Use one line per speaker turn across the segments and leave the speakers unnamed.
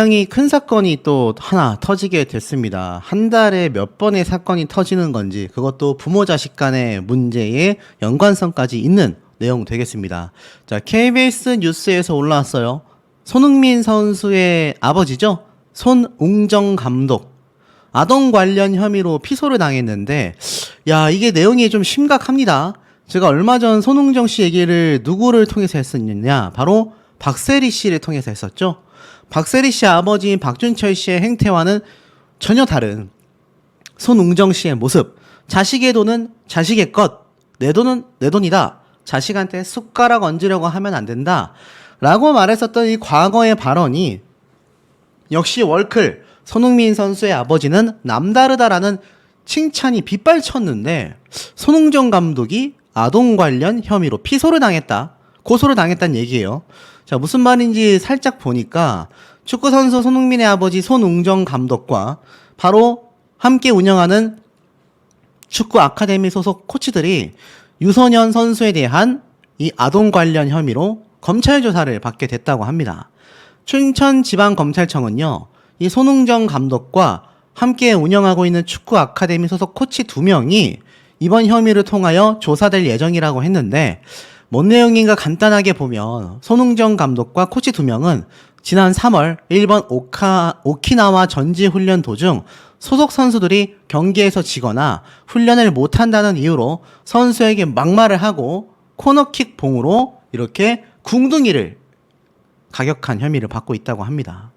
굉장히 큰 사건이 또 하나 터지게 됐습니다. 한 달에 몇 번의 사건이 터지는 건지, 그것도 부모 자식 간의 문제에 연관성까지 있는 내용 되겠습니다. 자, KBS 뉴스에서 올라왔어요. 손흥민 선수의 아버지죠? 손웅정 감독. 아동 관련 혐의로 피소를 당했는데, 야, 이게 내용이 좀 심각합니다. 제가 얼마 전 손웅정 씨 얘기를 누구를 통해서 했었느냐? 바로 박세리 씨를 통해서 했었죠. 박세리 씨 아버지인 박준철 씨의 행태와는 전혀 다른 손웅정 씨의 모습. 자식의 돈은 자식의 것, 내 돈은 내 돈이다. 자식한테 숟가락 얹으려고 하면 안 된다. 라고 말했었던 이 과거의 발언이 역시 월클 손흥민 선수의 아버지는 남다르다라는 칭찬이 빗발쳤는데, 손웅정 감독이 아동 관련 혐의로 피소를 당했다, 고소를 당했다는 얘기예요. 자, 무슨 말인지 살짝 보니까 축구선수 손흥민의 아버지 손웅정 감독과 바로 함께 운영하는 축구 아카데미 소속 코치들이 유소년 선수에 대한 이 아동 관련 혐의로 검찰 조사를 받게 됐다고 합니다. 춘천지방검찰청은요, 이 손웅정 감독과 함께 운영하고 있는 축구 아카데미 소속 코치 2명이 이번 혐의를 통하여 조사될 예정이라고 했는데, 뭔 내용인가 간단하게 보면 손웅정 감독과 코치 2명은 지난 3월 일본 오키나와 전지훈련 도중 소속 선수들이 경기에서 지거나 훈련을 못한다는 이유로 선수에게 막말을 하고 코너킥 봉으로 이렇게 궁둥이를 가격한 혐의를 받고 있다고 합니다.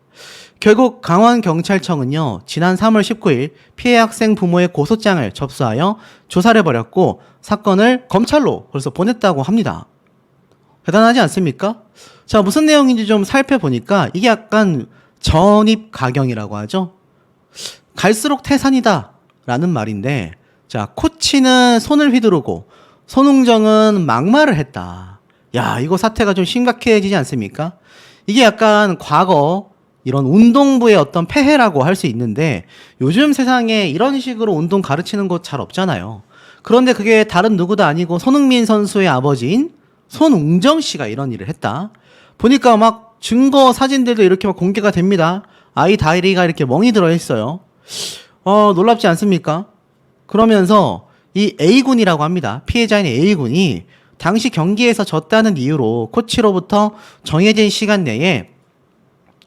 결국 강원경찰청은요, 지난 3월 19일 피해 학생 부모의 고소장을 접수하여 조사를 벌였고 사건을 검찰로 벌써 보냈다고 합니다. 대단하지 않습니까? 자, 무슨 내용인지 좀 살펴보니까 이게 약간 전입가경이라고 하죠. 갈수록 태산이다 라는 말인데, 자, 코치는 손을 휘두르고 손웅정은 막말을 했다. 야, 이거 사태가 좀 심각해지지 않습니까? 이게 약간 과거 이런 운동부의 어떤 폐해라고 할 수 있는데, 요즘 세상에 이런 식으로 운동 가르치는 곳 잘 없잖아요. 그런데 그게 다른 누구도 아니고 손흥민 선수의 아버지인 손웅정 씨가 이런 일을 했다. 보니까 막 증거 사진들도 이렇게 막 공개가 됩니다. 아이 다이리가 이렇게 멍이 들어있어요. 놀랍지 않습니까? 그러면서 이 A군이라고 합니다. 피해자인 A군이 당시 경기에서 졌다는 이유로 코치로부터 정해진 시간 내에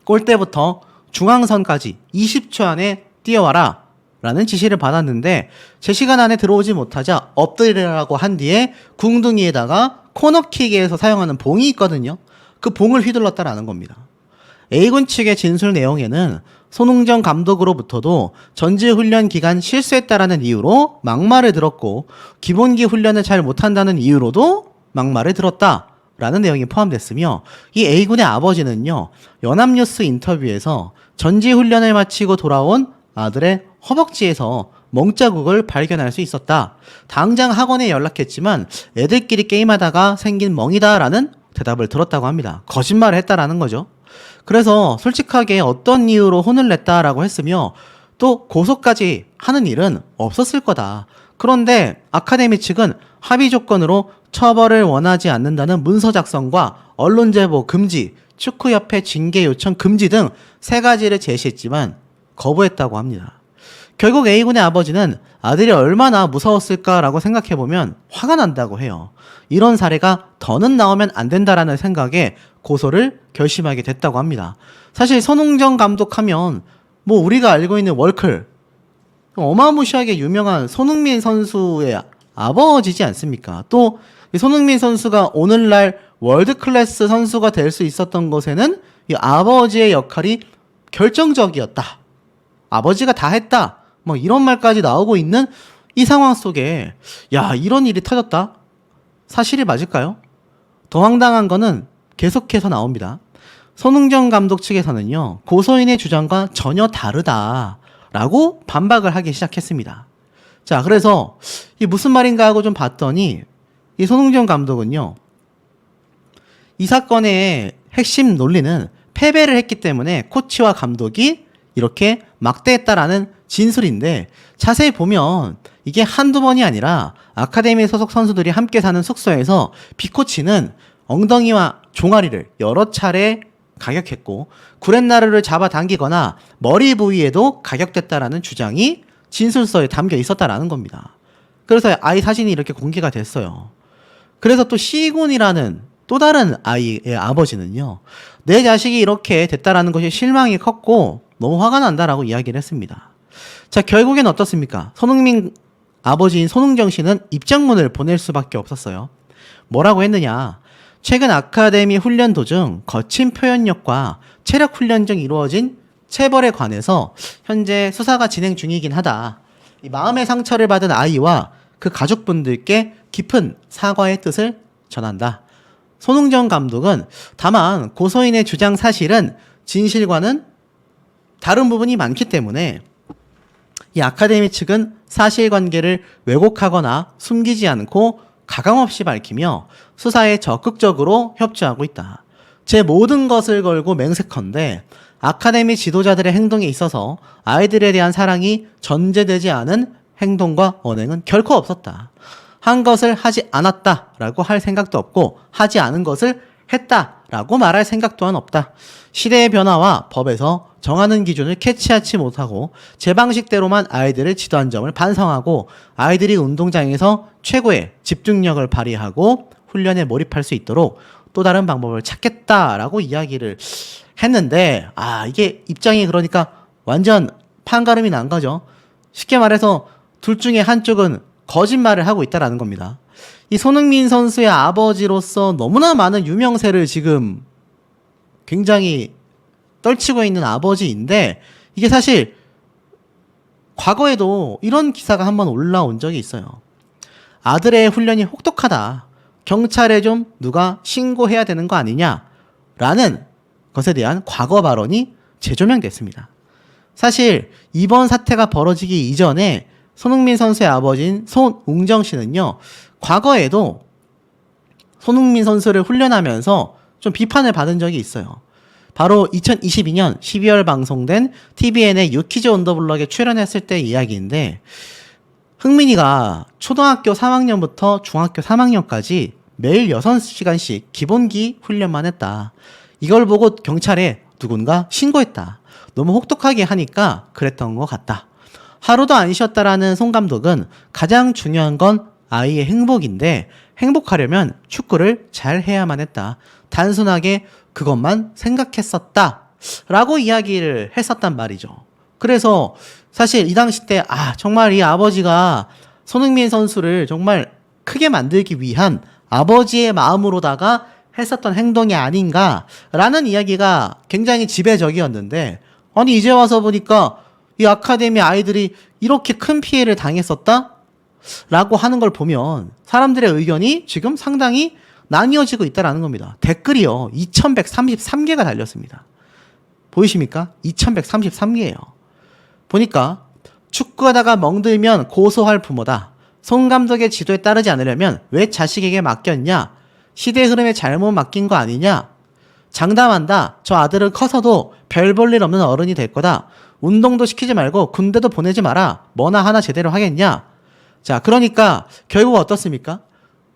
골대부터 중앙선까지 20초 안에 뛰어와라 라는 지시를 받았는데, 제 시간 안에 들어오지 못하자 엎드리라고 한 뒤에 궁둥이에다가 코너킥에서 사용하는 봉이 있거든요. 그 봉을 휘둘렀다라는 겁니다. A군 측의 진술 내용에는 손웅정 감독으로부터도 전지훈련 기간 실수했다라는 이유로 막말을 들었고, 기본기 훈련을 잘 못한다는 이유로도 막말을 들었다 라는 내용이 포함됐으며, 이 A군의 아버지는요, 연합뉴스 인터뷰에서 전지훈련을 마치고 돌아온 아들의 허벅지에서 멍자국을 발견할 수 있었다. 당장 학원에 연락했지만 애들끼리 게임하다가 생긴 멍이다라는 대답을 들었다고 합니다. 거짓말을 했다라는 거죠. 그래서 솔직하게 어떤 이유로 혼을 냈다라고 했으며, 또 고소까지 하는 일은 없었을 거다. 그런데 아카데미 측은 합의 조건으로 처벌을 원하지 않는다는 문서 작성과 언론 제보 금지, 축구협회 징계 요청 금지 등 3가지를 제시했지만 거부했다고 합니다. 결국 A군의 아버지는 아들이 얼마나 무서웠을까라고 생각해보면 화가 난다고 해요. 이런 사례가 더는 나오면 안 된다라는 생각에 고소를 결심하게 됐다고 합니다. 사실 손웅정 감독하면 뭐 우리가 알고 있는 월클, 어마무시하게 유명한 손흥민 선수의 아버지지 않습니까? 또 이 손흥민 선수가 오늘날 월드클래스 선수가 될 수 있었던 것에는 이 아버지의 역할이 결정적이었다. 아버지가 다 했다. 뭐 이런 말까지 나오고 있는 이 상황 속에, 야, 이런 일이 터졌다? 사실이 맞을까요? 더 황당한 거는 계속해서 나옵니다. 손흥정 감독 측에서는요, 고소인의 주장과 전혀 다르다라고 반박을 하기 시작했습니다. 자, 그래서 이 무슨 말인가 하고 좀 봤더니, 이 손흥정 감독은요, 이 사건의 핵심 논리는 패배를 했기 때문에 코치와 감독이 이렇게 막대했다라는 진술인데, 자세히 보면 이게 한두 번이 아니라 아카데미 소속 선수들이 함께 사는 숙소에서 B코치는 엉덩이와 종아리를 여러 차례 가격했고 구렛나루를 잡아당기거나 머리 부위에도 가격됐다라는 주장이 진술서에 담겨 있었다라는 겁니다. 그래서 아이 사진이 이렇게 공개가 됐어요. 그래서 또 시군이라는 또 다른 아이의 아버지는요, 내 자식이 이렇게 됐다라는 것이 실망이 컸고 너무 화가 난다라고 이야기를 했습니다. 자, 결국엔 어떻습니까? 손흥민 아버지인 손흥정 씨는 입장문을 보낼 수밖에 없었어요. 뭐라고 했느냐? 최근 아카데미 훈련 도중 거친 표현력과 체력 훈련 중 이루어진 체벌에 관해서 현재 수사가 진행 중이긴 하다. 이 마음의 상처를 받은 아이와 그 가족분들께 깊은 사과의 뜻을 전한다. 손흥정 감독은 다만 고소인의 주장 사실은 진실과는 다른 부분이 많기 때문에 이 아카데미 측은 사실관계를 왜곡하거나 숨기지 않고 가감없이 밝히며 수사에 적극적으로 협조하고 있다. 제 모든 것을 걸고 맹세컨대 아카데미 지도자들의 행동에 있어서 아이들에 대한 사랑이 전제되지 않은 행동과 언행은 결코 없었다. 한 것을 하지 않았다라고 할 생각도 없고 하지 않은 것을 했다라고 말할 생각 또한 없다. 시대의 변화와 법에서 정하는 기준을 캐치하지 못하고 제 방식대로만 아이들을 지도한 점을 반성하고 아이들이 운동장에서 최고의 집중력을 발휘하고 훈련에 몰입할 수 있도록 또 다른 방법을 찾겠다라고 이야기를 했는데, 이게 입장이 그러니까 완전 판가름이 난 거죠. 쉽게 말해서 둘 중에 한쪽은 거짓말을 하고 있다라는 겁니다. 이 손흥민 선수의 아버지로서 너무나 많은 유명세를 지금 굉장히 떨치고 있는 아버지인데, 이게 사실 과거에도 이런 기사가 한번 올라온 적이 있어요. 아들의 훈련이 혹독하다. 경찰에 좀 누가 신고해야 되는 거 아니냐라는 것에 대한 과거 발언이 재조명됐습니다. 사실 이번 사태가 벌어지기 이전에 손흥민 선수의 아버지인 손웅정 씨는요, 과거에도 손흥민 선수를 훈련하면서 좀 비판을 받은 적이 있어요. 바로 2022년 12월 방송된 TVN의 유키즈 온 더 블럭에 출연했을 때 이야기인데, 흥민이가 초등학교 3학년부터 중학교 3학년까지 매일 6시간씩 기본기 훈련만 했다. 이걸 보고 경찰에 누군가 신고했다. 너무 혹독하게 하니까 그랬던 것 같다. 하루도 안 쉬었다라는 송 감독은 가장 중요한 건 아이의 행복인데 행복하려면 축구를 잘 해야만 했다. 단순하게 그것만 생각했었다. 라고 이야기를 했었단 말이죠. 그래서 사실 이 당시 때 정말 이 아버지가 손흥민 선수를 정말 크게 만들기 위한 아버지의 마음으로다가 했었던 행동이 아닌가라는 이야기가 굉장히 지배적이었는데, 아니 이제 와서 보니까 이 아카데미 아이들이 이렇게 큰 피해를 당했었다? 라고 하는 걸 보면 사람들의 의견이 지금 상당히 나뉘어지고 있다는 겁니다. 댓글이요 2133개가 달렸습니다. 보이십니까? 2133개예요. 보니까 축구하다가 멍들면 고소할 부모다. 송 감독의 지도에 따르지 않으려면 왜 자식에게 맡겼냐? 시대 흐름에 잘못 맡긴 거 아니냐? 장담한다. 저 아들은 커서도 별 볼 일 없는 어른이 될 거다. 운동도 시키지 말고 군대도 보내지 마라. 뭐나 하나 제대로 하겠냐? 자, 그러니까 결국 어떻습니까?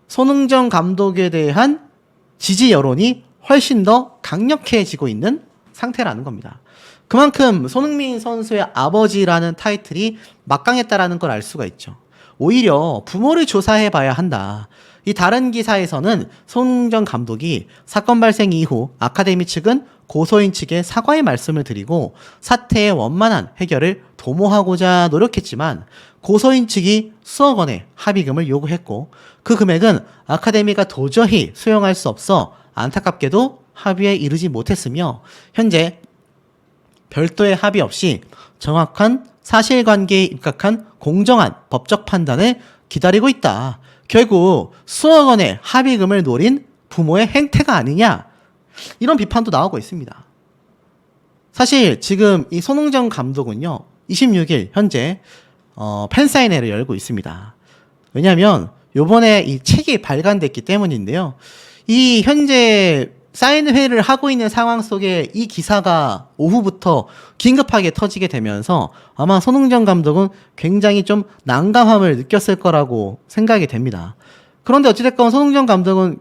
손흥정 감독에 대한 지지 여론이 훨씬 더 강력해지고 있는 상태라는 겁니다. 그만큼 손흥민 선수의 아버지라는 타이틀이 막강했다라는 걸 알 수가 있죠. 오히려 부모를 조사해 봐야 한다. 이 다른 기사에서는 손흥정 감독이 사건 발생 이후 아카데미 측은 고소인 측에 사과의 말씀을 드리고 사태의 원만한 해결을 도모하고자 노력했지만 고소인 측이 수억 원의 합의금을 요구했고 그 금액은 아카데미가 도저히 수용할 수 없어 안타깝게도 합의에 이르지 못했으며 현재 별도의 합의 없이 정확한 사실관계에 입각한 공정한 법적 판단을 기다리고 있다. 결국 수억 원의 합의금을 노린 부모의 행태가 아니냐, 이런 비판도 나오고 있습니다. 사실 지금 이 손흥정 감독은요 26일 현재 팬사인회를 열고 있습니다. 왜냐하면 요번에 이 책이 발간됐기 때문인데요. 이 현재 사인회를 하고 있는 상황 속에 이 기사가 오후부터 긴급하게 터지게 되면서 아마 손흥정 감독은 굉장히 좀 난감함을 느꼈을 거라고 생각이 됩니다. 그런데 어찌됐건 손흥정 감독은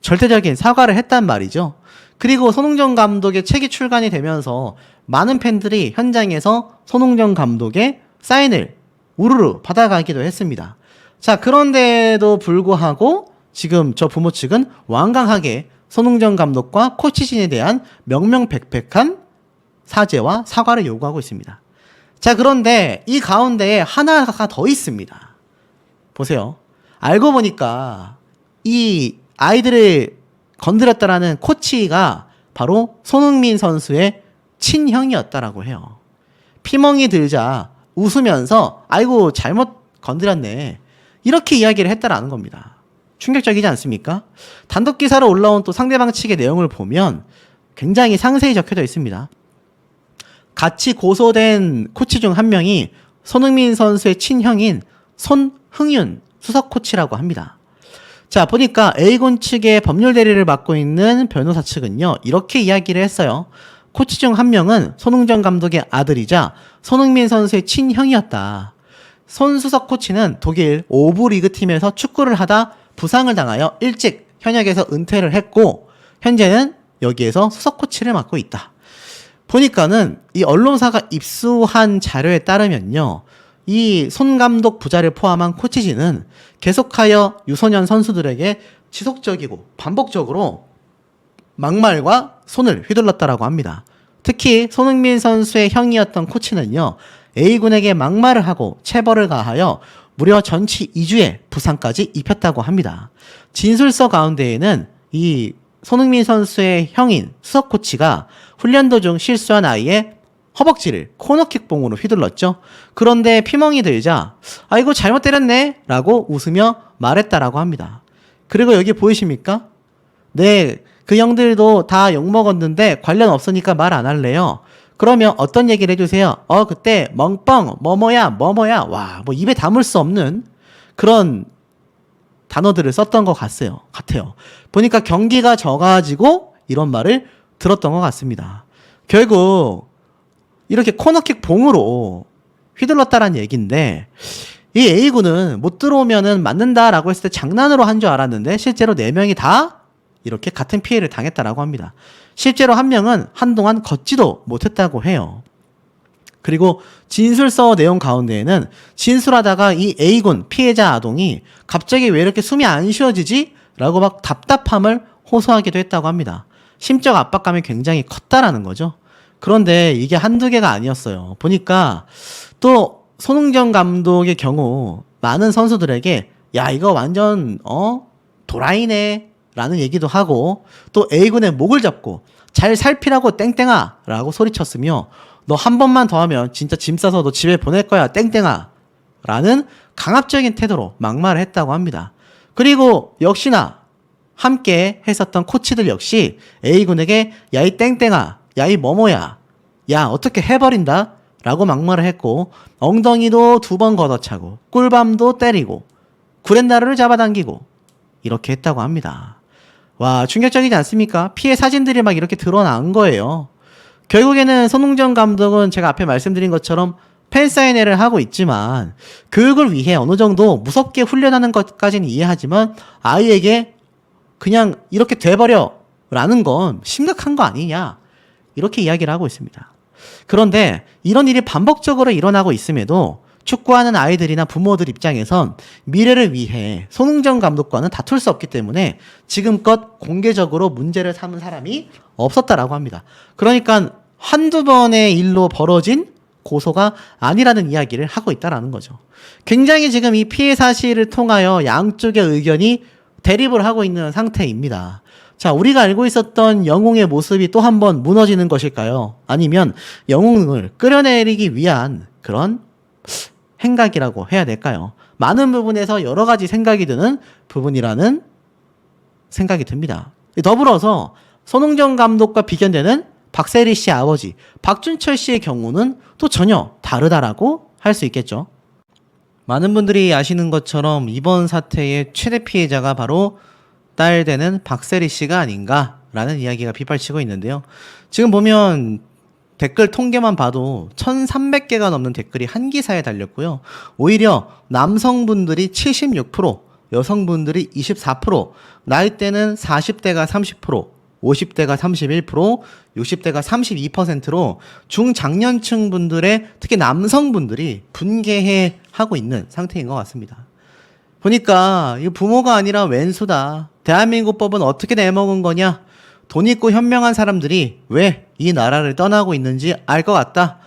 절대적인 사과를 했단 말이죠. 그리고 손흥정 감독의 책이 출간이 되면서 많은 팬들이 현장에서 손흥정 감독의 사인을 우르르 받아가기도 했습니다. 자, 그런데도 불구하고 지금 저 부모 측은 완강하게 손흥정 감독과 코치진에 대한 명명백백한 사죄와 사과를 요구하고 있습니다. 자, 그런데 이 가운데에 하나가 더 있습니다. 보세요. 알고 보니까 이 아이들을 건드렸다라는 코치가 바로 손흥민 선수의 친형이었다라고 해요. 피멍이 들자 웃으면서 아이고 잘못 건드렸네, 이렇게 이야기를 했다라는 겁니다. 충격적이지 않습니까? 단독 기사로 올라온 또 상대방 측의 내용을 보면 굉장히 상세히 적혀져 있습니다. 같이 고소된 코치 중 한 명이 손흥민 선수의 친형인 손흥윤 수석 코치라고 합니다. 자, 보니까 A군 측의 법률 대리를 맡고 있는 변호사 측은요, 이렇게 이야기를 했어요. 코치 중 한 명은 손흥정 감독의 아들이자 손흥민 선수의 친형이었다. 손 수석 코치는 독일 5부 리그팀에서 축구를 하다 부상을 당하여 일찍 현역에서 은퇴를 했고 현재는 여기에서 수석 코치를 맡고 있다. 보니까는 이 언론사가 입수한 자료에 따르면요, 이 손 감독 부자를 포함한 코치진은 계속하여 유소년 선수들에게 지속적이고 반복적으로 막말과 손을 휘둘렀다라고 합니다. 특히 손흥민 선수의 형이었던 코치는요, A군에게 막말을 하고 체벌을 가하여 무려 전치 2주의 부상까지 입혔다고 합니다. 진술서 가운데에는 이 손흥민 선수의 형인 수석 코치가 훈련 도중 실수한 아이의 허벅지를 코너킥봉으로 휘둘렀죠. 그런데 피멍이 들자 아이고 잘못 때렸네 라고 웃으며 말했다라고 합니다. 그리고 여기 보이십니까? 네, 그 형들도 다 욕먹었는데 관련 없으니까 말 안 할래요. 그러면 어떤 얘기를 해주세요? 그때 멍뻥 뭐뭐야 와, 뭐 입에 담을 수 없는 그런 단어들을 썼던 것 같아요. 보니까 경기가 져가지고 이런 말을 들었던 것 같습니다. 결국 이렇게 코너킥 봉으로 휘둘렀다라는 얘기인데, 이 A군은 못 들어오면은 맞는다라고 했을 때 장난으로 한 줄 알았는데 실제로 4명이 다 이렇게 같은 피해를 당했다라고 합니다. 실제로 한 명은 한동안 걷지도 못했다고 해요. 그리고 진술서 내용 가운데에는 진술하다가 이 A군 피해자 아동이 갑자기 왜 이렇게 숨이 안 쉬어지지? 라고 막 답답함을 호소하기도 했다고 합니다. 심적 압박감이 굉장히 컸다라는 거죠. 그런데 이게 한두 개가 아니었어요. 보니까 또 손흥정 감독의 경우 많은 선수들에게 야 이거 완전 도라이네 라는 얘기도 하고, 또 A군의 목을 잡고 잘 살피라고 땡땡아 라고 소리쳤으며 너 한 번만 더 하면 진짜 짐 싸서 너 집에 보낼 거야 땡땡아 라는 강압적인 태도로 막말을 했다고 합니다. 그리고 역시나 함께 했었던 코치들 역시 A군에게 야 이 땡땡아 야 이 뭐뭐야 야 어떻게 해버린다 라고 막말을 했고, 엉덩이도 2번 걷어차고 꿀밤도 때리고 구렛나루를 잡아당기고 이렇게 했다고 합니다. 와, 충격적이지 않습니까? 피해 사진들이 막 이렇게 드러난 거예요. 결국에는 손흥정 감독은 제가 앞에 말씀드린 것처럼 팬사인회를 하고 있지만 교육을 위해 어느 정도 무섭게 훈련하는 것까지는 이해하지만 아이에게 그냥 이렇게 돼버려 라는 건 심각한 거 아니냐, 이렇게 이야기를 하고 있습니다. 그런데 이런 일이 반복적으로 일어나고 있음에도 축구하는 아이들이나 부모들 입장에선 미래를 위해 손흥정 감독과는 다툴 수 없기 때문에 지금껏 공개적으로 문제를 삼은 사람이 없었다라고 합니다. 그러니까 한두 번의 일로 벌어진 고소가 아니라는 이야기를 하고 있다라는 거죠. 굉장히 지금 이 피해 사실을 통하여 양쪽의 의견이 대립을 하고 있는 상태입니다. 자, 우리가 알고 있었던 영웅의 모습이 또 한 번 무너지는 것일까요? 아니면 영웅을 끌어내리기 위한 그런 행각이라고 해야 될까요? 많은 부분에서 여러 가지 생각이 드는 부분이라는 생각이 듭니다. 더불어서 손흥정 감독과 비견되는 박세리 씨의 아버지 박준철 씨의 경우는 또 전혀 다르다라고 할 수 있겠죠. 많은 분들이 아시는 것처럼 이번 사태의 최대 피해자가 바로 딸 되는 박세리 씨가 아닌가라는 이야기가 빗발치고 있는데요. 지금 보면 댓글 통계만 봐도 1300개가 넘는 댓글이 한 기사에 달렸고요. 오히려 남성분들이 76%, 여성분들이 24%, 나이대는 40대가 30%, 50대가 31%, 60대가 32%로 중장년층 분들의 특히 남성분들이 분개해 하고 있는 상태인 것 같습니다. 보니까 이 부모가 아니라 왼수다. 대한민국 법은 어떻게 내먹은 거냐? 돈 있고 현명한 사람들이 왜 이 나라를 떠나고 있는지 알 것 같다.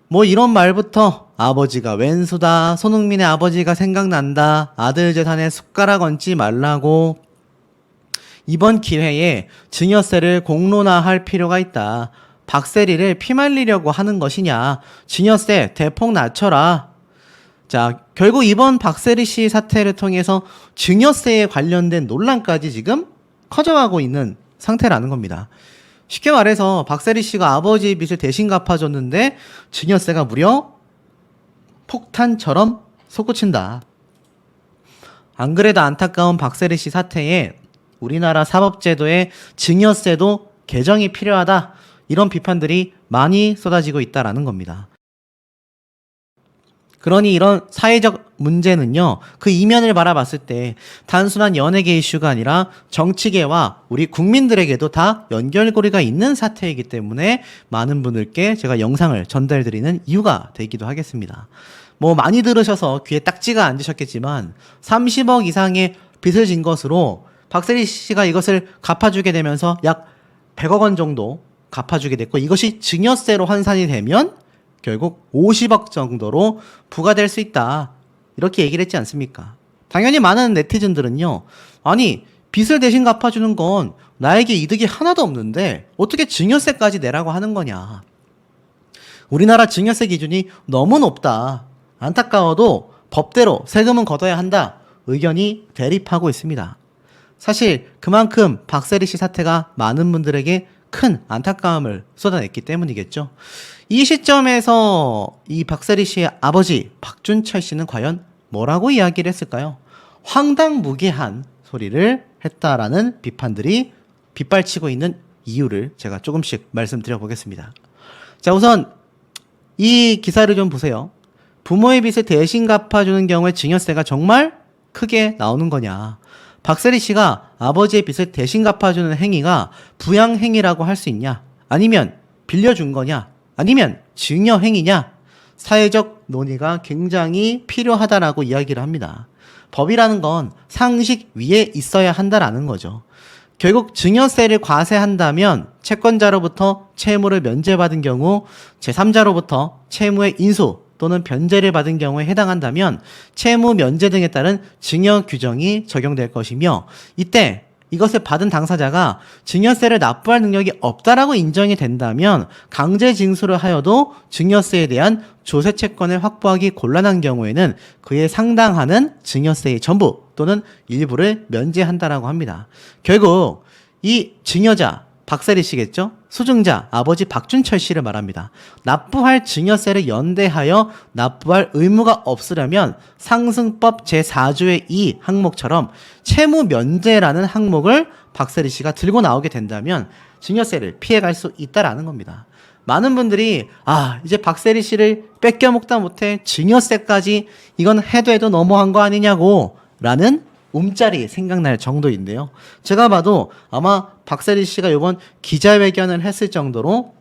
뭐 이런 말부터 아버지가 왼수다. 손흥민의 아버지가 생각난다. 아들 재산에 숟가락 얹지 말라고. 이번 기회에 증여세를 공론화할 필요가 있다. 박세리를 피말리려고 하는 것이냐. 증여세 대폭 낮춰라. 자, 결국 이번 박세리 씨 사태를 통해서 증여세에 관련된 논란까지 지금 커져가고 있는 상태라는 겁니다. 쉽게 말해서 박세리 씨가 아버지의 빚을 대신 갚아줬는데 증여세가 무려 폭탄처럼 솟구친다. 안 그래도 안타까운 박세리 씨 사태에 우리나라 사법제도의 증여세도 개정이 필요하다. 이런 비판들이 많이 쏟아지고 있다라는 겁니다. 그러니 이런 사회적 문제는요, 그 이면을 바라봤을 때 단순한 연예계 이슈가 아니라 정치계와 우리 국민들에게도 다 연결고리가 있는 사태이기 때문에 많은 분들께 제가 영상을 전달드리는 이유가 되기도 하겠습니다. 뭐 많이 들으셔서 귀에 딱지가 앉으셨겠지만 30억 이상의 빚을 진 것으로 박세리 씨가 이것을 갚아주게 되면서 약 100억 원 정도 갚아주게 됐고, 이것이 증여세로 환산이 되면 결국 50억 정도로 부과될 수 있다. 이렇게 얘기를 했지 않습니까? 당연히 많은 네티즌들은요, 아니 빚을 대신 갚아주는 건 나에게 이득이 하나도 없는데 어떻게 증여세까지 내라고 하는 거냐. 우리나라 증여세 기준이 너무 높다. 안타까워도 법대로 세금은 걷어야 한다. 의견이 대립하고 있습니다. 사실 그만큼 박세리 씨 사태가 많은 분들에게 큰 안타까움을 쏟아냈기 때문이겠죠. 이 시점에서 이 박세리 씨의 아버지 박준철 씨는 과연 뭐라고 이야기를 했을까요? 황당무계한 소리를 했다라는 비판들이 빗발치고 있는 이유를 제가 조금씩 말씀드려 보겠습니다. 자, 우선 이 기사를 좀 보세요. 부모의 빚을 대신 갚아주는 경우에 증여세가 정말 크게 나오는 거냐. 박세리 씨가 아버지의 빚을 대신 갚아주는 행위가 부양행위라고 할 수 있냐? 아니면 빌려준 거냐? 아니면 증여행위냐? 사회적 논의가 굉장히 필요하다라고 이야기를 합니다. 법이라는 건 상식 위에 있어야 한다라는 거죠. 결국 증여세를 과세한다면 채권자로부터 채무를 면제받은 경우 제3자로부터 채무의 인수 또는 변제를 받은 경우에 해당한다면 채무 면제 등에 따른 증여 규정이 적용될 것이며, 이때 이것을 받은 당사자가 증여세를 납부할 능력이 없다라고 인정이 된다면 강제 징수를 하여도 증여세에 대한 조세 채권을 확보하기 곤란한 경우에는 그에 상당하는 증여세의 전부 또는 일부를 면제한다라고 합니다. 결국 이 증여자 박세리 씨겠죠? 수증자 아버지 박준철 씨를 말합니다. 납부할 증여세를 연대하여 납부할 의무가 없으려면 상승법 제4조의 2 항목처럼 채무 면제라는 항목을 박세리 씨가 들고 나오게 된다면 증여세를 피해갈 수 있다라는 겁니다. 많은 분들이 이제 박세리 씨를 뺏겨 먹다 못해 증여세까지 이건 해도 해도 너무한 거 아니냐고 라는 움짤이 생각날 정도인데요. 제가 봐도 아마 박세리 씨가 이번 기자회견을 했을 정도로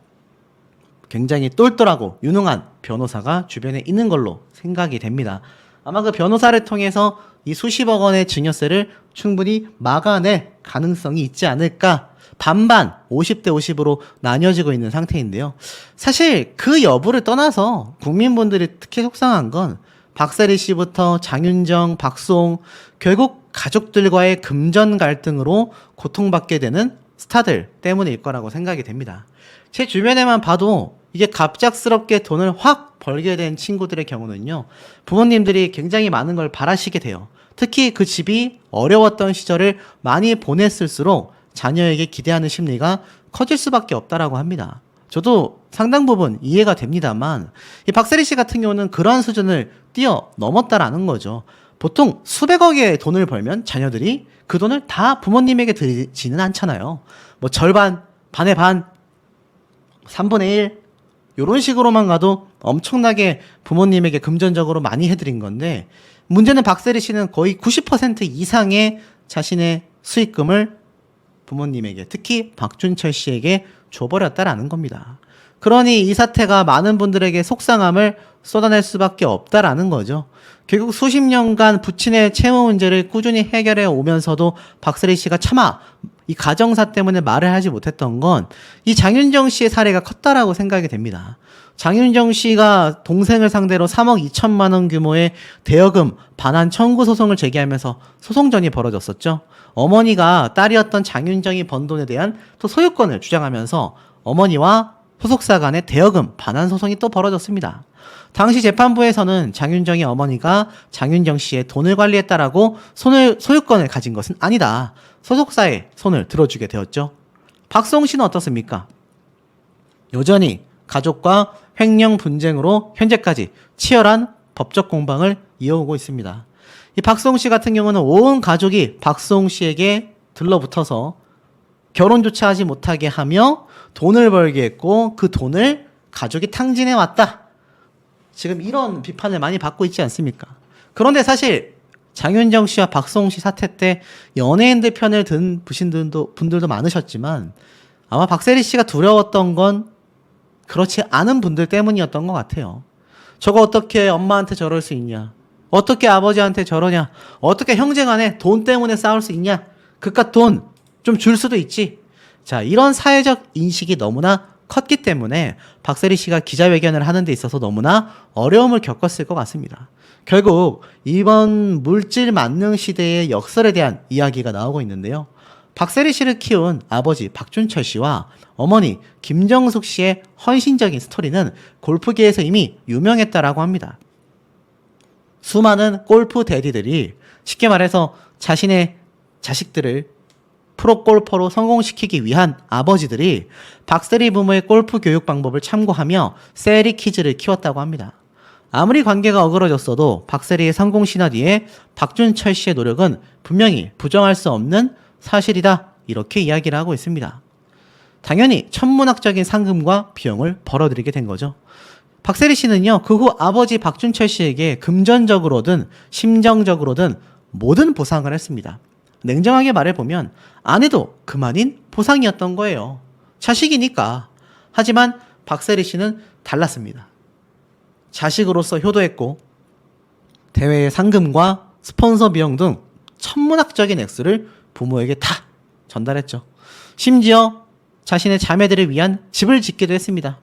굉장히 똘똘하고 유능한 변호사가 주변에 있는 걸로 생각이 됩니다. 아마 그 변호사를 통해서 이 수십억 원의 증여세를 충분히 막아낼 가능성이 있지 않을까. 반반 50대 50으로 나뉘어지고 있는 상태인데요. 사실 그 여부를 떠나서 국민분들이 특히 속상한 건 박세리 씨부터 장윤정, 박수홍, 결국 가족들과의 금전 갈등으로 고통받게 되는 스타들 때문일 거라고 생각이 됩니다. 제 주변에만 봐도 이게 갑작스럽게 돈을 확 벌게 된 친구들의 경우는요, 부모님들이 굉장히 많은 걸 바라시게 돼요. 특히 그 집이 어려웠던 시절을 많이 보냈을수록 자녀에게 기대하는 심리가 커질 수밖에 없다라고 합니다. 저도 상당 부분 이해가 됩니다만 이 박세리 씨 같은 경우는 그러한 수준을 뛰어넘었다라는 거죠. 보통 수백억의 돈을 벌면 자녀들이 그 돈을 다 부모님에게 드리지는 않잖아요. 뭐 절반, 반의 반, 3분의 1 이런 식으로만 가도 엄청나게 부모님에게 금전적으로 많이 해드린 건데, 문제는 박세리 씨는 거의 90% 이상의 자신의 수익금을 부모님에게, 특히 박준철 씨에게 줘버렸다라는 겁니다. 그러니 이 사태가 많은 분들에게 속상함을 쏟아낼 수밖에 없다라는 거죠. 결국 수십 년간 부친의 채무 문제를 꾸준히 해결해 오면서도 박세리 씨가 차마 이 가정사 때문에 말을 하지 못했던 건 이 장윤정 씨의 사례가 컸다라고 생각이 됩니다. 장윤정 씨가 동생을 상대로 3억 2천만 원 규모의 대여금 반환 청구 소송을 제기하면서 소송전이 벌어졌었죠. 어머니가 딸이었던 장윤정이 번 돈에 대한 또 소유권을 주장하면서 어머니와 소속사 간의 대여금 반환 소송이 또 벌어졌습니다. 당시 재판부에서는 장윤정의 어머니가 장윤정 씨의 돈을 관리했다라고 소유권을 가진 것은 아니다, 소속사의 손을 들어주게 되었죠. 박수홍 씨는 어떻습니까? 여전히 가족과 횡령 분쟁으로 현재까지 치열한 법적 공방을 이어오고 있습니다. 이 박수홍 씨 같은 경우는 온 가족이 박수홍 씨에게 들러붙어서 결혼조차 하지 못하게 하며 돈을 벌게 했고 그 돈을 가족이 탕진해 왔다, 지금 이런 비판을 많이 받고 있지 않습니까? 그런데 사실 장윤정 씨와 박수홍 씨 사태 때 연예인들 편을 든 분들도 많으셨지만 아마 박세리 씨가 두려웠던 건 그렇지 않은 분들 때문이었던 것 같아요. 저거 어떻게 엄마한테 저럴 수 있냐? 어떻게 아버지한테 저러냐? 어떻게 형제간에 돈 때문에 싸울 수 있냐? 그깟 돈 좀 줄 수도 있지. 자, 이런 사회적 인식이 너무나 컸기 때문에 박세리 씨가 기자회견을 하는 데 있어서 너무나 어려움을 겪었을 것 같습니다. 결국 이번 물질 만능 시대의 역설에 대한 이야기가 나오고 있는데요. 박세리 씨를 키운 아버지 박준철 씨와 어머니 김정숙 씨의 헌신적인 스토리는 골프계에서 이미 유명했다라고 합니다. 수많은 골프 대디들이, 쉽게 말해서 자신의 자식들을 프로골퍼로 성공시키기 위한 아버지들이 박세리 부모의 골프 교육 방법을 참고하며 세리 키즈를 키웠다고 합니다. 아무리 관계가 어그러졌어도 박세리의 성공 신화 뒤에 박준철 씨의 노력은 분명히 부정할 수 없는 사실이다, 이렇게 이야기를 하고 있습니다. 당연히 천문학적인 상금과 비용을 벌어들이게 된 거죠. 박세리 씨는요, 그 후 아버지 박준철 씨에게 금전적으로든 심정적으로든 모든 보상을 했습니다. 냉정하게 말해보면 안 해도 그만인 보상이었던 거예요. 자식이니까. 하지만 박세리 씨는 달랐습니다. 자식으로서 효도했고 대회의 상금과 스폰서 비용 등 천문학적인 액수를 부모에게 다 전달했죠. 심지어 자신의 자매들을 위한 집을 짓기도 했습니다.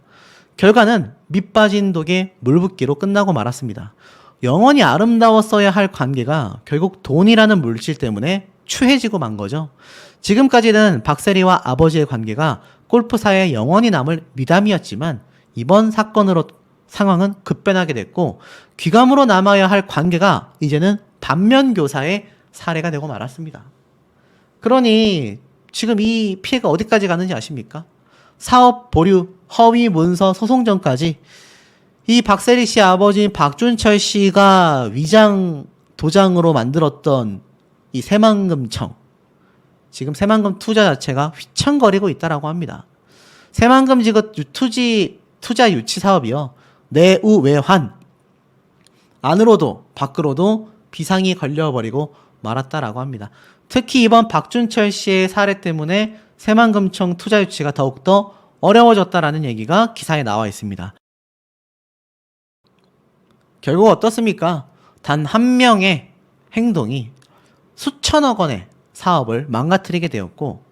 결과는 밑 빠진 독에 물 붓기로 끝나고 말았습니다. 영원히 아름다웠어야 할 관계가 결국 돈이라는 물질 때문에 추해지고 만 거죠. 지금까지는 박세리와 아버지의 관계가 골프사에 영원히 남을 미담이었지만 이번 사건으로 상황은 급변하게 됐고 귀감으로 남아야 할 관계가 이제는 반면교사의 사례가 되고 말았습니다. 그러니 지금 이 피해가 어디까지 가는지 아십니까? 사업 보류, 허위 문서 소송전까지 이 박세리 씨 아버지인 박준철 씨가 위장 도장으로 만들었던 이 새만금청, 지금 새만금 투자 자체가 휘청거리고 있다라고 합니다. 새만금 지급 투자 유치 사업이요, 내우외환, 안으로도 밖으로도 비상이 걸려버리고 말았다라고 합니다. 특히 이번 박준철 씨의 사례 때문에 새만금청 투자 유치가 더욱더 어려워졌다라는 얘기가 기사에 나와 있습니다. 결국 어떻습니까? 단 한 명의 행동이 수천억 원의 사업을 망가뜨리게 되었고,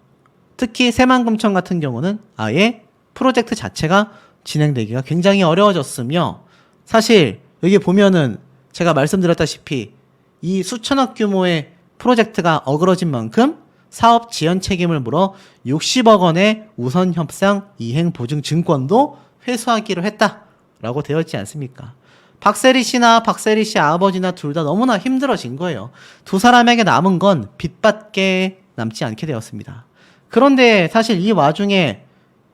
특히 새만금청 같은 경우는 아예 프로젝트 자체가 진행되기가 굉장히 어려워졌으며, 사실 여기 보면은 제가 말씀드렸다시피 이 수천억 규모의 프로젝트가 어그러진 만큼 사업 지연 책임을 물어 60억 원의 우선 협상 이행 보증 증권도 회수하기로 했다라고 되어 있지 않습니까? 박세리 씨나 박세리 씨 아버지나 둘 다 너무나 힘들어진 거예요. 두 사람에게 남은 건 빚밖에 남지 않게 되었습니다. 그런데 사실 이 와중에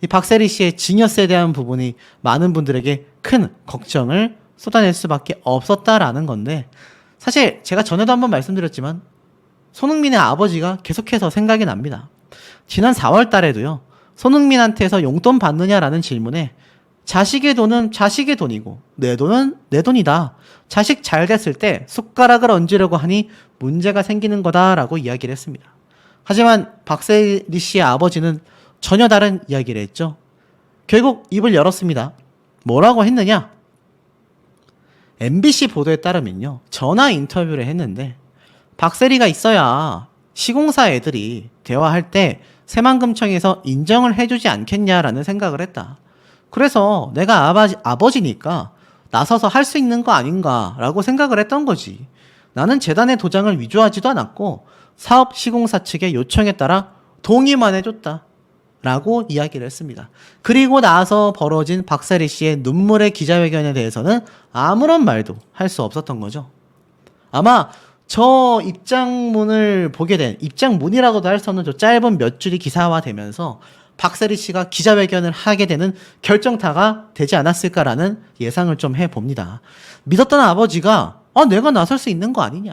이 박세리 씨의 증여세에 대한 부분이 많은 분들에게 큰 걱정을 쏟아낼 수밖에 없었다라는 건데, 사실 제가 전에도 한번 말씀드렸지만 손흥민의 아버지가 계속해서 생각이 납니다. 지난 4월 달에도요, 손흥민한테서 용돈 받느냐라는 질문에 자식의 돈은 자식의 돈이고 내 돈은 내 돈이다, 자식 잘 됐을 때 숟가락을 얹으려고 하니 문제가 생기는 거다라고 이야기를 했습니다. 하지만 박세리 씨의 아버지는 전혀 다른 이야기를 했죠. 결국 입을 열었습니다. 뭐라고 했느냐? MBC 보도에 따르면요. 전화 인터뷰를 했는데 박세리가 있어야 시공사 애들이 대화할 때 새만금청에서 인정을 해주지 않겠냐라는 생각을 했다. 그래서 내가 아버지니까 나서서 할 수 있는 거 아닌가라고 생각을 했던 거지. 나는 재단의 도장을 위조하지도 않았고 사업 시공사 측의 요청에 따라 동의만 해줬다. 라고 이야기를 했습니다. 그리고 나서 벌어진 박세리 씨의 눈물의 기자회견에 대해서는 아무런 말도 할 수 없었던 거죠. 아마 저 입장문을 보게 된, 입장문이라고도 할 수 없는 저 짧은 몇 줄이 기사화되면서 박세리 씨가 기자회견을 하게 되는 결정타가 되지 않았을까라는 예상을 좀 해봅니다. 믿었던 아버지가 내가 나설 수 있는 거 아니냐,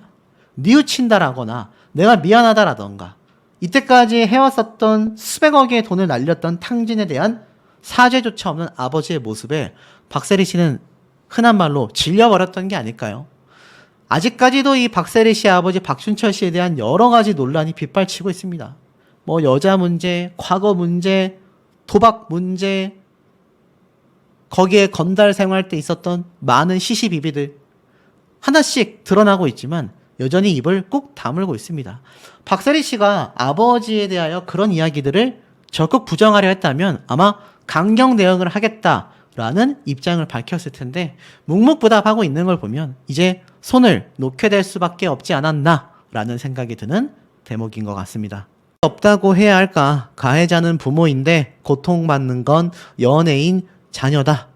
뉘우친다라거나 내가 미안하다라던가 이때까지 해왔었던 수백억의 돈을 날렸던 탕진에 대한 사죄조차 없는 아버지의 모습에 박세리 씨는 흔한 말로 질려버렸던 게 아닐까요? 아직까지도 이 박세리 씨의 아버지 박춘철 씨에 대한 여러 가지 논란이 빗발치고 있습니다. 뭐 여자 문제, 과거 문제, 도박 문제, 거기에 건달 생활 때 있었던 많은 시시비비들 하나씩 드러나고 있지만 여전히 입을 꾹 다물고 있습니다. 박세리 씨가 아버지에 대하여 그런 이야기들을 적극 부정하려 했다면 아마 강경 대응을 하겠다라는 입장을 밝혔을 텐데 묵묵부답하고 있는 걸 보면 이제 손을 놓게 될 수밖에 없지 않았나라는 생각이 드는 대목인 것 같습니다. 없다고 해야 할까? 가해자는 부모인데 고통받는 건 연예인 자녀다.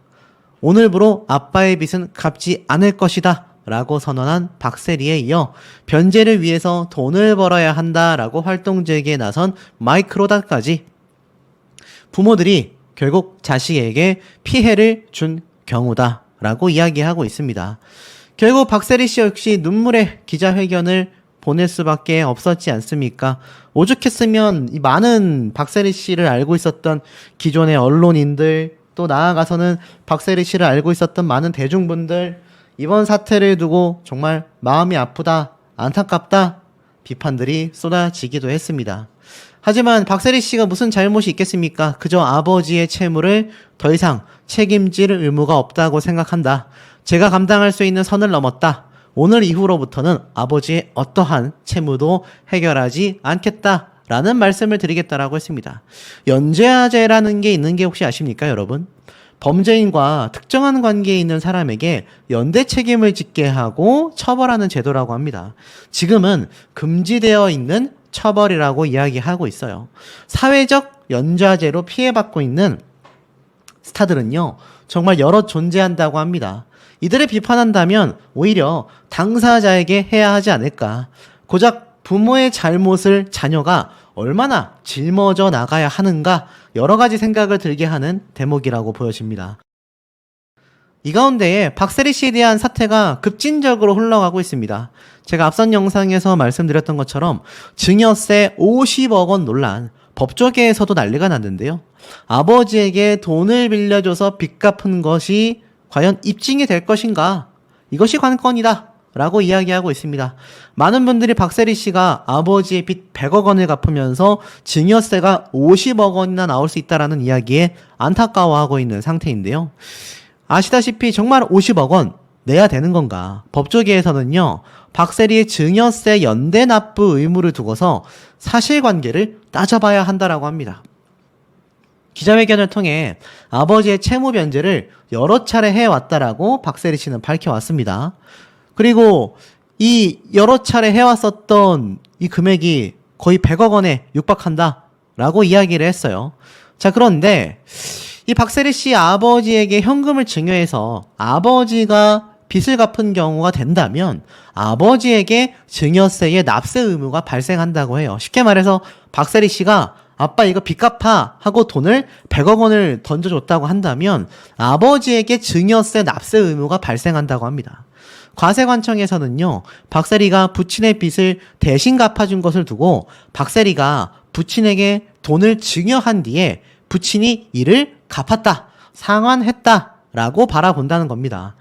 오늘부로 아빠의 빚은 갚지 않을 것이다. 라고 선언한 박세리에 이어 변제를 위해서 돈을 벌어야 한다라고 활동제기에 나선 마이크로닷까지 부모들이 결국 자식에게 피해를 준 경우다라고 이야기하고 있습니다. 결국 박세리 씨 역시 눈물의 기자회견을 보낼 수밖에 없었지 않습니까? 오죽했으면 이 많은 박세리 씨를 알고 있었던 기존의 언론인들, 또 나아가서는 박세리 씨를 알고 있었던 많은 대중분들, 이번 사태를 두고 정말 마음이 아프다, 안타깝다 비판들이 쏟아지기도 했습니다. 하지만 박세리 씨가 무슨 잘못이 있겠습니까? 그저 아버지의 채무를 더 이상 책임질 의무가 없다고 생각한다. 제가 감당할 수 있는 선을 넘었다. 오늘 이후로부터는 아버지의 어떠한 채무도 해결하지 않겠다라는 말씀을 드리겠다라고 했습니다. 연좌제라는 게 있는 게 혹시 아십니까, 여러분? 범죄인과 특정한 관계에 있는 사람에게 연대 책임을 짓게 하고 처벌하는 제도라고 합니다. 지금은 금지되어 있는 처벌이라고 이야기하고 있어요. 사회적 연좌제로 피해받고 있는 스타들은요, 정말 여러 존재한다고 합니다. 이들을 비판한다면 오히려 당사자에게 해야 하지 않을까. 고작 부모의 잘못을 자녀가 얼마나 짊어져 나가야 하는가 여러 가지 생각을 들게 하는 대목이라고 보여집니다. 이 가운데에 박세리 씨에 대한 사태가 급진적으로 흘러가고 있습니다. 제가 앞선 영상에서 말씀드렸던 것처럼 증여세 50억 원 논란, 법조계에서도 난리가 났는데요. 아버지에게 돈을 빌려줘서 빚 갚은 것이 과연 입증이 될 것인가? 이것이 관건이다 라고 이야기하고 있습니다. 많은 분들이 박세리 씨가 아버지의 빚 100억 원을 갚으면서 증여세가 50억 원이나 나올 수 있다라는 이야기에 안타까워하고 있는 상태인데요. 아시다시피 정말 50억 원 내야 되는 건가? 법조계에서는요, 박세리의 증여세 연대 납부 의무를 두고서 사실관계를 따져봐야 한다라고 합니다. 기자회견을 통해 아버지의 채무 변제를 여러 차례 해왔다라고 박세리 씨는 밝혀왔습니다. 그리고 이 여러 차례 해왔었던 이 금액이 거의 100억 원에 육박한다라고 이야기를 했어요. 자, 그런데 이 박세리 씨 아버지에게 현금을 증여해서 아버지가 빚을 갚은 경우가 된다면 아버지에게 증여세의 납세 의무가 발생한다고 해요. 쉽게 말해서 박세리 씨가 아빠 이거 빚 갚아 하고 돈을 100억 원을 던져줬다고 한다면 아버지에게 증여세 납세 의무가 발생한다고 합니다. 과세관청에서는요, 박세리가 부친의 빚을 대신 갚아준 것을 두고 박세리가 부친에게 돈을 증여한 뒤에 부친이 이를 갚았다, 상환했다라고 바라본다는 겁니다.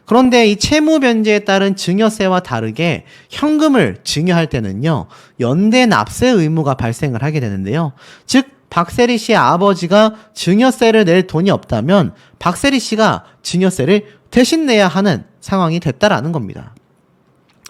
그런데 이 채무 변제에 따른 증여세와 다르게 현금을 증여할 때는요, 연대 납세 의무가 발생을 하게 되는데요. 즉, 박세리 씨의 아버지가 증여세를 낼 돈이 없다면 박세리 씨가 증여세를 대신 내야 하는 상황이 됐다라는 겁니다.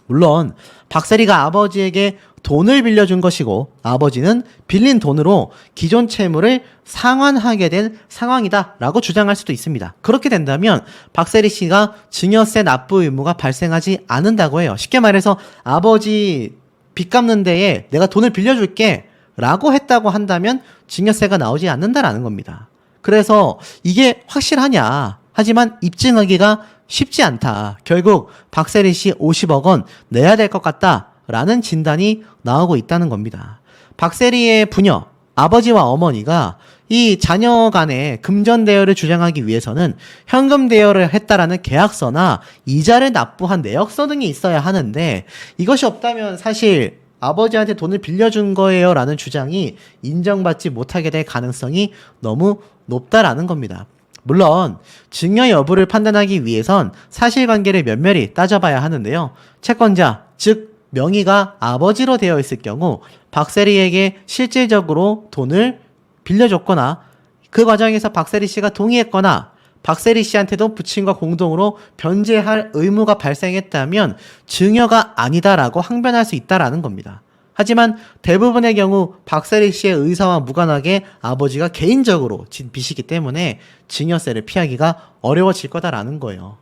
물론 박세리가 아버지에게 돈을 빌려준 것이고 아버지는 빌린 돈으로 기존 채무를 상환하게 된 상황이다라고 주장할 수도 있습니다. 그렇게 된다면 박세리 씨가 증여세 납부 의무가 발생하지 않는다고 해요. 쉽게 말해서 아버지 빚 갚는 데에 내가 돈을 빌려줄게 라고 했다고 한다면 증여세가 나오지 않는다라는 겁니다. 그래서 이게 확실하냐? 하지만 입증하기가 쉽지 않다. 결국 박세리 씨 50억 원 내야 될 것 같다라는 진단이 나오고 있다는 겁니다. 박세리의 부녀, 아버지와 어머니가 이 자녀 간의 금전 대여를 주장하기 위해서는 현금 대여를 했다라는 계약서나 이자를 납부한 내역서 등이 있어야 하는데 이것이 없다면 사실 아버지한테 돈을 빌려준 거예요 라는 주장이 인정받지 못하게 될 가능성이 너무 높다라는 겁니다. 물론 증여 여부를 판단하기 위해선 사실관계를 면밀히 따져봐야 하는데요. 채권자, 즉 명의가 아버지로 되어 있을 경우 박세리에게 실질적으로 돈을 빌려줬거나 그 과정에서 박세리 씨가 동의했거나 박세리 씨한테도 부친과 공동으로 변제할 의무가 발생했다면 증여가 아니다라고 항변할 수 있다라는 겁니다. 하지만 대부분의 경우 박세리 씨의 의사와 무관하게 아버지가 개인적으로 진 빚이기 때문에 증여세를 피하기가 어려워질 거다라는 거예요.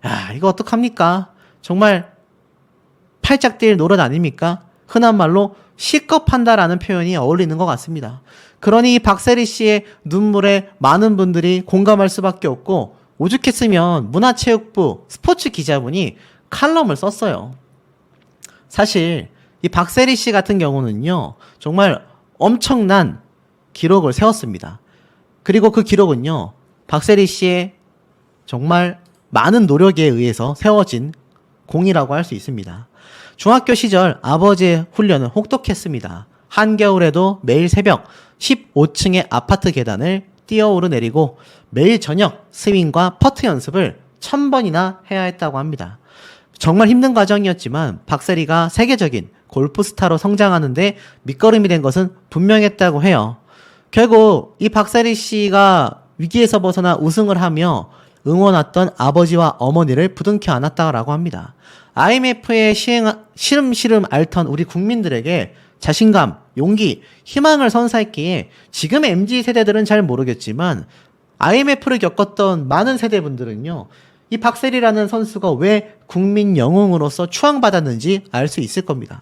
야, 이거 어떡합니까? 정말 팔짝 뛸 노릇 아닙니까? 흔한 말로 시겁한다라는 표현이 어울리는 것 같습니다. 그러니 박세리 씨의 눈물에 많은 분들이 공감할 수밖에 없고 오죽했으면 문화체육부 스포츠 기자분이 칼럼을 썼어요. 사실 이 박세리 씨 같은 경우는요, 정말 엄청난 기록을 세웠습니다. 그리고 그 기록은요, 박세리 씨의 정말 많은 노력에 의해서 세워진 공이라고 할 수 있습니다. 중학교 시절 아버지의 훈련은 혹독했습니다. 한겨울에도 매일 새벽 15층의 아파트 계단을 뛰어오르내리고 매일 저녁 스윙과 퍼트 연습을 1000번이나 해야 했다고 합니다. 정말 힘든 과정이었지만 박세리가 세계적인 골프 스타로 성장하는데 밑거름이 된 것은 분명했다고 해요. 결국 이 박세리 씨가 위기에서 벗어나 우승을 하며 응원했던 아버지와 어머니를 부둥켜 안았다고 합니다. IMF의 시름시름 앓던 우리 국민들에게 자신감, 용기, 희망을 선사했기에 지금 MZ세대들은 잘 모르겠지만 IMF를 겪었던 많은 세대분들은요, 이 박세리라는 선수가 왜 국민 영웅으로서 추앙받았는지 알 수 있을 겁니다.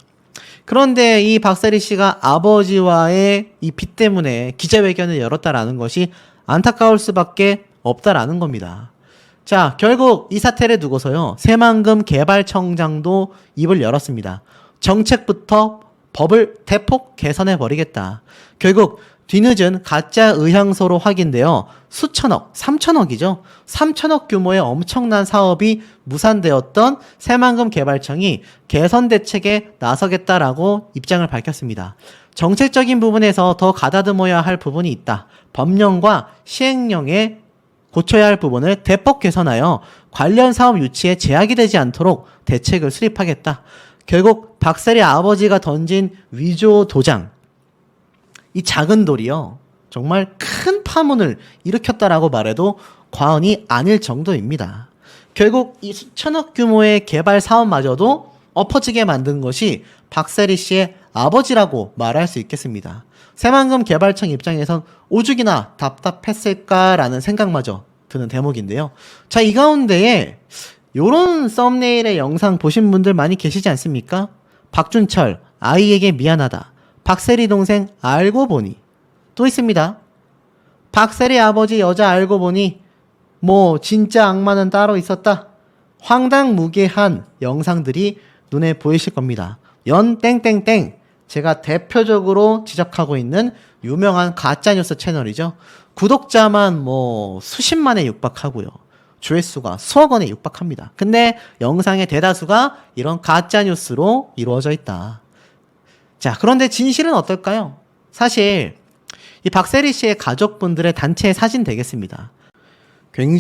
그런데 이 박세리 씨가 아버지와의 이 빚 때문에 기자회견을 열었다라는 것이 안타까울 수밖에 없다라는 겁니다. 자, 결국 이 사태를 두고서요, 새만금 개발청장도 입을 열었습니다. 정책부터 법을 대폭 개선해버리겠다. 결국 뒤늦은 가짜 의향서로 확인되어 수천억, 3천억이죠. 3천억 규모의 엄청난 사업이 무산되었던 새만금 개발청이 개선 대책에 나서겠다라고 입장을 밝혔습니다. 정책적인 부분에서 더 가다듬어야 할 부분이 있다. 법령과 시행령에 고쳐야 할 부분을 대폭 개선하여 관련 사업 유치에 제약이 되지 않도록 대책을 수립하겠다. 결국 박세리 아버지가 던진 위조 도장, 이 작은 돌이요, 정말 큰 파문을 일으켰다라고 말해도 과언이 아닐 정도입니다. 결국 이 수천억 규모의 개발 사업마저도 엎어지게 만든 것이 박세리 씨의 아버지라고 말할 수 있겠습니다. 새만금 개발청 입장에선 오죽이나 답답했을까라는 생각마저 드는 대목인데요. 자, 이 가운데에 요런 썸네일의 영상 보신 분들 많이 계시지 않습니까? 박준철, 아이에게 미안하다. 박세리 동생 알고 보니. 또 있습니다. 박세리 아버지 여자 알고 보니 뭐 진짜 악마는 따로 있었다. 황당무계한 영상들이 눈에 보이실 겁니다. 연 땡땡땡, 제가 대표적으로 지적하고 있는 유명한 가짜뉴스 채널이죠. 구독자만 뭐 수십만에 육박하고요, 조회수가 수억 원에 육박합니다. 근데 영상의 대다수가 이런 가짜뉴스로 이루어져 있다. 자, 그런데 진실은 어떨까요? 사실 이 박세리 씨의 가족분들의 단체 사진 되겠습니다. 굉장히